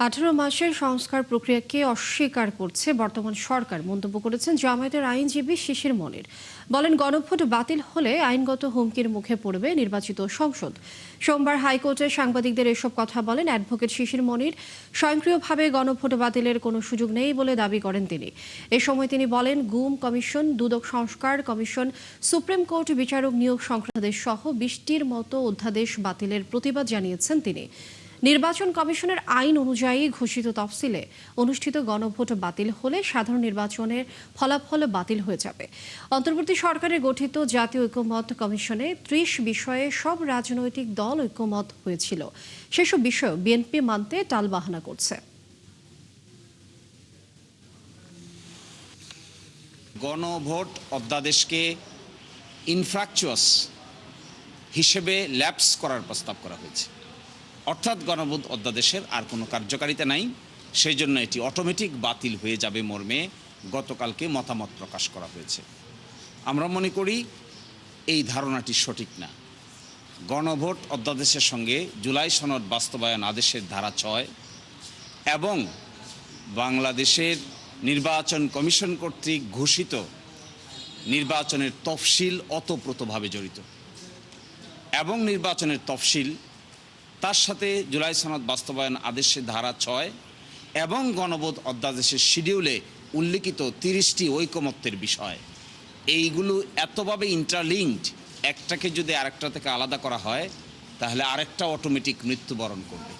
18 মাসের সংস্কার প্রক্রিয়াকে অস্বীকার করছে বর্তমান সরকার মন্তব্য করেছেন জামায়াতের আইনজীবী শিশির মনির। বলেন, গণভোট বাতিল হলে আইনগত হুমকির মুখে পড়বে নির্বাচিত সংসদ। সোমবার হাইকোর্টে সাংবাদিকদের এসব কথা বলেন অ্যাডভোকেট শিশির মনির। স্বয়ংক্রিয়ভাবে গণভোট বাতিলের কোনো সুযোগ নেই বলে দাবি করেন তিনি। এ সময় তিনি বলেন, গুম কমিশন, দুদক সংস্কার কমিশন, সুপ্রিম কোর্ট বিচারক নিয়োগ সংক্রান্ত সহ 20টির মতো অধ্যাদেশ বাতিলের প্রতিবাদ জানিয়েছেন তিনি। নির্বাচন কমিশনের আইন অনুযায়ী ঘোষিত তফসিলে অনুষ্ঠিত গণভোট বাতিল হলে সাধারণ নির্বাচনের ফলাফল বাতিল হয়ে যাবে। অন্তর্বর্তী সরকারের গঠিত জাতীয় ঐকমত্য কমিশনে 30 বিষয়ে সব রাজনৈতিক দল ঐকমত হয়েছিল। সেসব বিষয় বিএনপি মানতে টালবাহানা করছে। গণভোট অধ্যাদেশকে ইনফ্রাকচুয়াস হিসেবে ল্যাপস করার প্রস্তাব করা হয়েছে, অর্থাৎ গণভোট অধ্যাদেশের আর কোনো কার্যকারিতা নাই, সেই জন্য এটি অটোমেটিক বাতিল হয়ে যাবে মর্মে গতকালকে মতামত প্রকাশ করা হয়েছে। আমরা মনে করি এই ধারণাটি সঠিক না। গণভোট অধ্যাদেশের সঙ্গে জুলাই সনদ বাস্তবায়ন আদেশের ধারা 6 এবং বাংলাদেশের নির্বাচন কমিশন কর্তৃক ঘোষিত নির্বাচনের তফসিল ওতপ্রোতভাবে জড়িত, এবং নির্বাচনের তফসিল তার সাথে জুলাই সনদ বাস্তবায়ন আদেশের ধারা 6 এবং গণভোট অধ্যাদেশের শিডিউলে উল্লিখিত 30টি ঐকমত্যের বিষয়, এইগুলো এতভাবে ইন্টারলিঙ্কড, একটাকে যদি আরেকটা থেকে আলাদা করা হয় তাহলে আরেকটা অটোমেটিক মৃত্যুবরণ করবে।